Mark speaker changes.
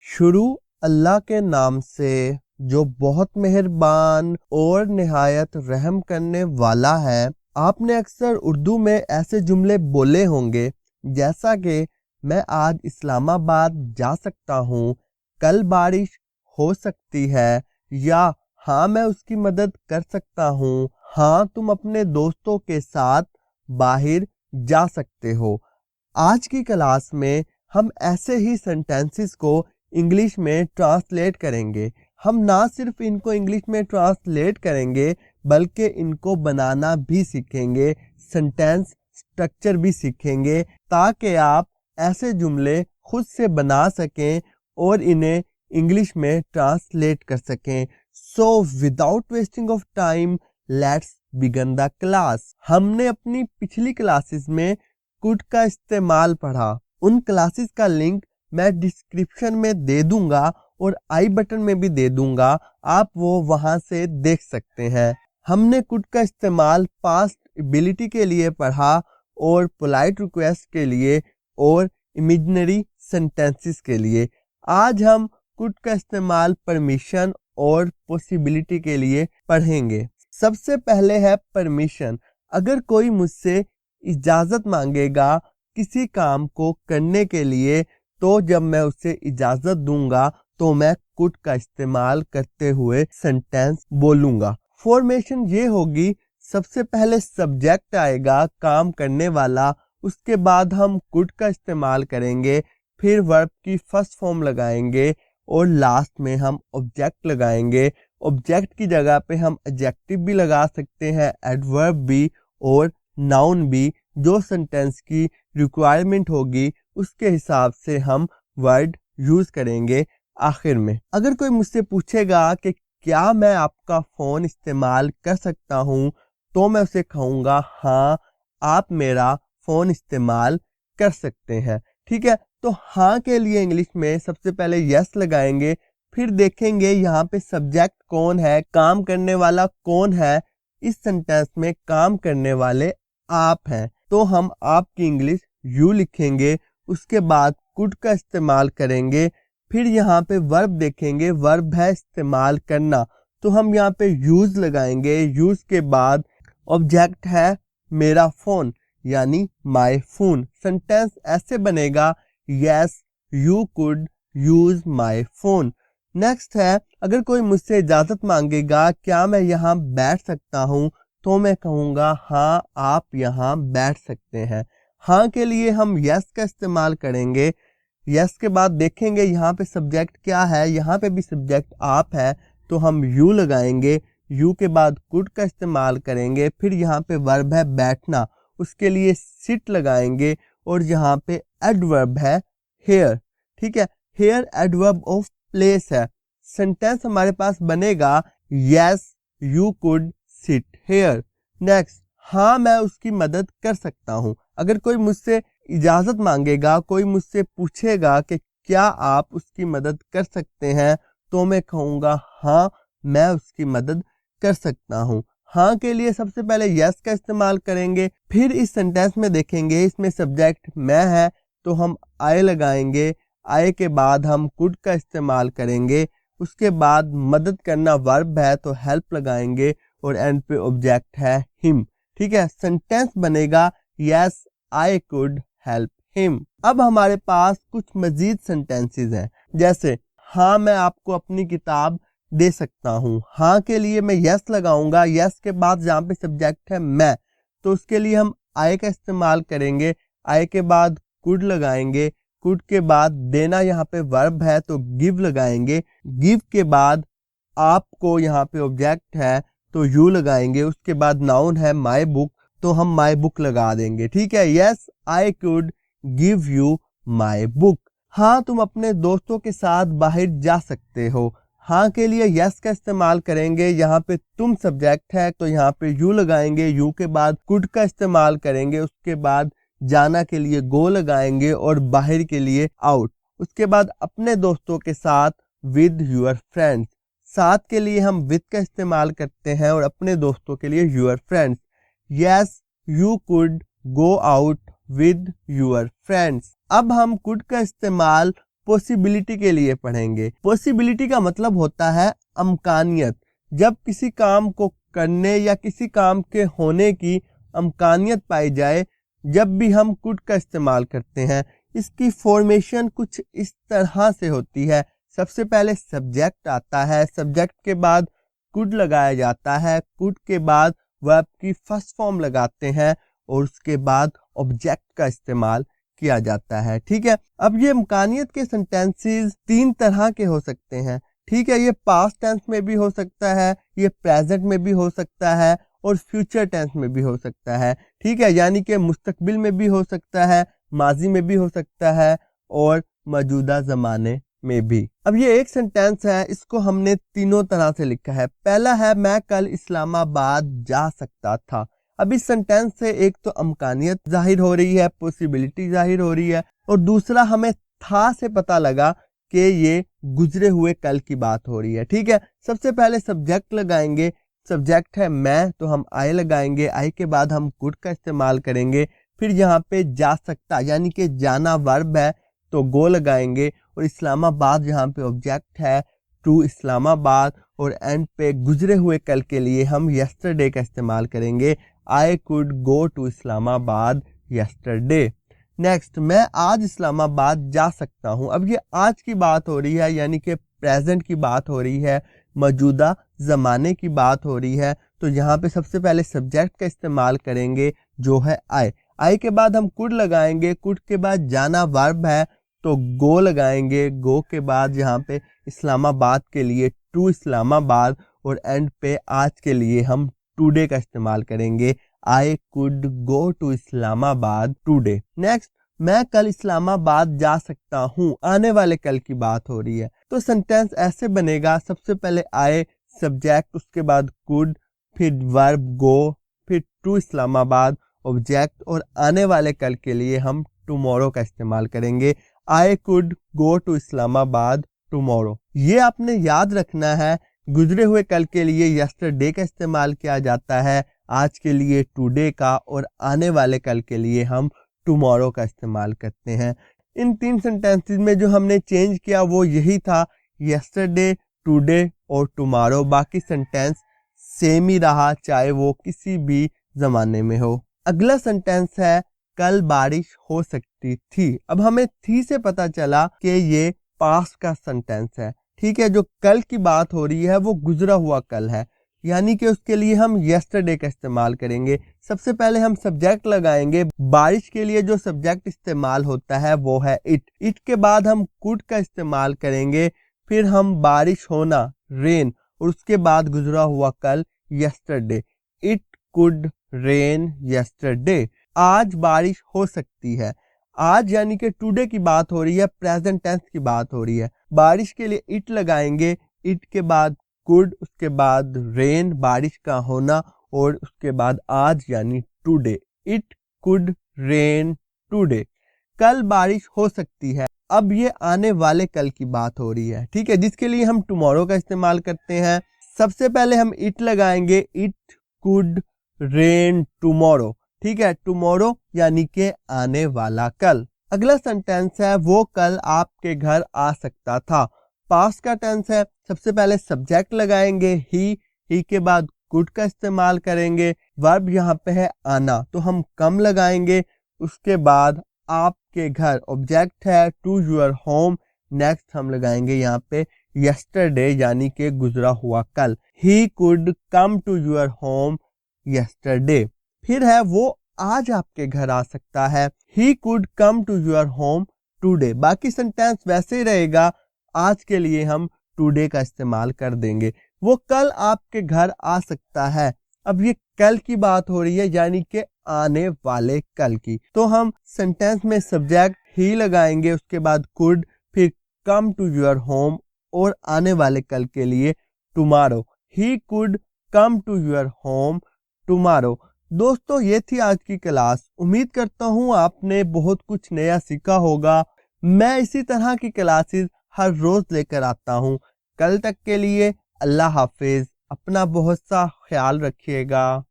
Speaker 1: शुरू अल्लाह के नाम से जो बहुत मेहरबान और निहायत रहम करने वाला है। आपने अक्सर उर्दू में ऐसे जुमले बोले होंगे जैसा कि मैं आज इस्लामाबाद जा सकता हूँ, कल बारिश हो सकती है, या हाँ मैं उसकी मदद कर सकता हूँ, हाँ तुम अपने दोस्तों के साथ बाहर जा सकते हो। आज की क्लास में हम ऐसे ही सेंटेंसेस को इंग्लिश में ट्रांसलेट करेंगे। हम ना सिर्फ इनको इंग्लिश में ट्रांसलेट करेंगे बल्कि इनको बनाना भी सीखेंगे, सेंटेंस स्ट्रक्चर भी सीखेंगे, ताकि आप ऐसे जुमले खुद से बना सकें और इन्हें इंग्लिश में ट्रांसलेट कर सकें। So without wasting of time let's begin the class. हमने अपनी पिछली क्लासेस में कुड का इस्तेमाल पढ़ा। उन क्लासेस का लिंक मैं डिस्क्रिप्शन में दे दूंगा और आई बटन में भी दे दूंगा, आप वो वहां से देख सकते हैं। हमने कुड का इस्तेमाल पास्ट एबिलिटी के लिए पढ़ा और पोलाइट रिक्वेस्ट के लिए और इमेजिनरी सेंटेंसेस के लिए। आज हम कुड का इस्तेमाल परमिशन और पॉसिबिलिटी के लिए पढ़ेंगे। सबसे पहले है परमिशन। अगर कोई मुझसे इजाज़त मांगेगा किसी काम को करने के लिए, तो जब मैं उसे इजाज़त दूंगा तो मैं कुड का इस्तेमाल करते हुए सेंटेंस बोलूंगा। फॉर्मेशन ये होगी, सबसे पहले सब्जेक्ट आएगा काम करने वाला, उसके बाद हम कुड का इस्तेमाल करेंगे, फिर वर्ब की फर्स्ट फॉर्म लगाएंगे और लास्ट में हम ऑब्जेक्ट लगाएंगे। ऑब्जेक्ट की जगह पे हम एडजेक्टिव भी लगा सकते हैं, एडवर्ब भी और नाउन भी। जो सेंटेंस की रिक्वायरमेंट होगी उसके हिसाब से हम वर्ड यूज करेंगे आखिर में। अगर कोई मुझसे पूछेगा कि क्या मैं आपका फ़ोन इस्तेमाल कर सकता हूँ, तो मैं उसे कहूँगा हाँ आप मेरा फ़ोन इस्तेमाल कर सकते हैं। ठीक है, तो हाँ के लिए इंग्लिश में सबसे पहले यस लगाएंगे, फिर देखेंगे यहाँ पे सब्जेक्ट कौन है, काम करने वाला कौन है। इस सेंटेंस में काम करने वाले आप हैं, तो हम आपकी इंग्लिश यू लिखेंगे। उसके बाद कुड का इस्तेमाल करेंगे, फिर यहाँ पे वर्ब देखेंगे, वर्ब है इस्तेमाल करना, तो हम यहाँ पे यूज लगाएंगे। यूज के बाद ऑब्जेक्ट है मेरा फ़ोन यानी माय फ़ोन। सेंटेंस ऐसे बनेगा, yes you could use my phone. Next है, अगर कोई मुझसे इजाज़त मांगेगा क्या मैं यहाँ बैठ सकता हूँ, तो मैं कहूँगा हाँ आप यहाँ बैठ सकते हैं। हाँ के लिए हम यस का इस्तेमाल करेंगे। यस के बाद देखेंगे यहाँ पे सब्जेक्ट क्या है, यहाँ पे भी सब्जेक्ट आप है, तो हम यू लगाएंगे। यू के बाद कुड का इस्तेमाल करेंगे, फिर यहाँ पे वर्ब है बैठना, उसके लिए सिट लगाएंगे और यहाँ पे एडवर्ब है हेयर। ठीक है, हेयर एडवर्ब ऑफ प्लेस है। सेंटेंस हमारे पास बनेगा, yes you could sit here. Next, हाँ मैं उसकी मदद कर सकता हूँ। अगर कोई मुझसे इजाज़त मांगेगा, कोई मुझसे पूछेगा कि क्या आप उसकी मदद कर सकते हैं, तो मैं कहूँगा हाँ मैं उसकी मदद कर सकता हूँ। हाँ के लिए सबसे पहले यस का इस्तेमाल करेंगे, फिर इस सेंटेंस में देखेंगे इसमें सब्जेक्ट मैं है, तो हम आई लगाएंगे। आई के बाद हम कुड का इस्तेमाल करेंगे, उसके बाद मदद करना वर्ब है तो हेल्प लगाएंगे और एंड पे ऑब्जेक्ट है हिम। ठीक है, सेंटेंस बनेगा yes I could help him. अब हमारे पास कुछ मजीद सेंटेंसेस हैं, जैसे हाँ मैं आपको अपनी किताब दे सकता हूँ। हाँ के लिए मैं यस लगाऊंगा, यस के बाद जहाँ पे सब्जेक्ट है मैं, तो उसके लिए हम आई का इस्तेमाल करेंगे। आई के बाद कुड लगाएंगे, कुड के बाद देना यहाँ पे वर्ब है तो गिव लगाएंगे। गिव के बाद आपको यहाँ पे ऑब्जेक्ट है तो यू लगाएंगे। उसके बाद नाउन है माई बुक, तो हम माई बुक लगा देंगे। ठीक है, yes I could give you my book. हाँ तुम अपने दोस्तों के साथ बाहर जा सकते हो। हाँ के लिए यस का इस्तेमाल करेंगे, यहाँ पे तुम सब्जेक्ट है तो यहाँ पे यू लगाएंगे। यू के बाद कुड का इस्तेमाल करेंगे, उसके बाद जाना के लिए गो लगाएंगे और बाहर के लिए आउट। उसके बाद अपने दोस्तों के साथ विद यूर फ्रेंड्स। साथ के लिए हम विद का इस्तेमाल करते हैं और अपने दोस्तों के लिए your friends. Yes you could go out with your friends. अब हम कुड का इस्तेमाल पॉसिबिलिटी के लिए पढ़ेंगे। पॉसिबिलिटी का मतलब होता है अमकानियत। जब किसी काम को करने या किसी काम के होने की अमकानियत पाई जाए, जब भी हम कुड का इस्तेमाल करते हैं। इसकी फॉर्मेशन कुछ इस तरह से होती है। सबसे पहले सब्जेक्ट आता है, सब्जेक्ट के बाद कुड लगाया जाता है, कुड के बाद वर्ब की फर्स्ट फॉर्म लगाते हैं और उसके बाद ऑब्जेक्ट का इस्तेमाल किया जाता है। ठीक है, अब ये इम्कानियत के सेंटेंसेस 3 तरह के हो सकते हैं। ठीक है, ये पास्ट टेंस में भी हो सकता है, ये प्रेजेंट में भी हो सकता है और फ्यूचर टेंस में भी हो सकता है। ठीक है, यानी कि मुस्तकबिल में भी हो सकता है, माजी में भी हो सकता है और मौजूदा ज़माने में भी। अब ये एक सेंटेंस है, इसको हमने तीनों तरह से लिखा है। पहला है मैं कल इस्लामाबाद जा सकता था। अब इस सेंटेंस से एक तो अमकानियत जाहिर हो रही है, पॉसिबिलिटी जाहिर हो रही है, और दूसरा हमें था से पता लगा कि ये गुजरे हुए कल की बात हो रही है। ठीक है, सबसे पहले सब्जेक्ट लगाएंगे। सब्जेक्ट है मैं, तो हम आई लगाएंगे। आई के बाद हम कुड का इस्तेमाल करेंगे। फिर यहाँ पे जा सकता यानी कि जाना वर्ब है, तो गो लगाएंगे। और इस्लामाबाद यहाँ पे ऑब्जेक्ट है, टू इस्लामाबाद। और एंड पे गुजरे हुए कल के लिए हम यस्टरडे का इस्तेमाल करेंगे। I could go to Islamabad yesterday. Next, मैं आज इस्लामाबाद जा सकता हूँ। अब ये आज की बात हो रही है, यानी कि प्रेजेंट की बात हो रही है, मौजूदा ज़माने की बात हो रही है। तो यहाँ पे सबसे पहले सब्जेक्ट का इस्तेमाल करेंगे जो है आई। आई के बाद हम कुड लगाएंगे। कुड के बाद जाना वर्ब है, तो गो लगाएंगे। गो के बाद यहाँ पे इस्लामाबाद के लिए टू इस्लामाबाद। और एंड पे आज के लिए हम टुडे का इस्तेमाल करेंगे। I could go to Islamabad today. Next, मैं कल इस्लामाबाद जा सकता हूँ। आने वाले कल की बात हो रही है, तो सेंटेंस ऐसे बनेगा। सबसे पहले आए, सब्जेक्ट, उसके बाद कुड, फिर वर्ब गो, फिर टू इस्लामाबाद ऑब्जेक्ट, और आने वाले कल के लिए हम टुमारो का इस्तेमाल करेंगे। I could go to Islamabad tomorrow. ये आपने याद रखना है। गुजरे हुए कल के लिए यस्टरडे का इस्तेमाल किया जाता है, आज के लिए टुडे का, और आने वाले कल के लिए हम टुमारो का इस्तेमाल करते हैं। इन 3 सेंटेंसेस में जो हमने चेंज किया वो यही था, यस्टरडे, टुडे और टुमारो। बाकी सेंटेंस सेम ही रहा, चाहे वो किसी भी ज़माने में हो। अगला सेंटेंस है कल बारिश हो सकती थी। अब हमें थी से पता चला कि ये पास्ट का सेंटेंस है। ठीक है, जो कल की बात हो रही है वो गुजरा हुआ कल है, यानी कि उसके लिए हम यस्टरडे का इस्तेमाल करेंगे। सबसे पहले हम सब्जेक्ट लगाएंगे। बारिश के लिए जो सब्जेक्ट इस्तेमाल होता है वो है इट। इट के बाद हम कुड का इस्तेमाल करेंगे। फिर हम बारिश होना, रेन, और उसके बाद गुजरा हुआ कल yesterday. It could rain yesterday. आज बारिश हो सकती है। आज यानी कि टुडे की बात हो रही है, प्रेजेंट टेंस की बात हो रही है। बारिश के लिए इट लगाएंगे। इट के बाद कुड, उसके बाद रेन, बारिश का होना, और उसके बाद आज यानी today. It could rain today. कल बारिश हो सकती है। अब ये आने वाले कल की बात हो रही है। ठीक है, जिसके लिए हम टुमारो का इस्तेमाल करते हैं। सबसे पहले हम इट लगाएंगे। It could rain tomorrow. ठीक है, टुमारो यानी कि आने वाला कल। अगला सेंटेंस है वो कल आपके घर आ सकता था। पास्ट का टेंस है। सबसे पहले सब्जेक्ट लगाएंगे ही के बाद कुड का इस्तेमाल करेंगे। वर्ब यहाँ पे है आना, तो हम कम लगाएंगे। उसके बाद आपके घर ऑब्जेक्ट है, टू योर होम। नेक्स्ट हम लगाएंगे यहाँ पे यस्टरडे यानी कि गुजरा हुआ कल। He could come to your home yesterday. फिर है वो आज आपके घर आ सकता है। He could come to your home today. बाकी सेंटेंस वैसे ही रहेगा, आज के लिए हम टुडे का इस्तेमाल कर देंगे। वो कल आपके घर आ सकता है। अब ये कल की बात हो रही है, यानी कि आने वाले कल की, तो हम सेंटेंस में सब्जेक्ट ही लगाएंगे, उसके बाद कुड, फिर कम टू योर होम, और आने वाले कल के लिए tomorrow. He could come to your home tomorrow. दोस्तों, ये थी आज की क्लास। उम्मीद करता हूँ आपने बहुत कुछ नया सीखा होगा। मैं इसी तरह की क्लासेस हर रोज लेकर आता हूँ। कल तक के लिए अल्लाह हाफिज। अपना बहुत सा ख्याल रखिएगा।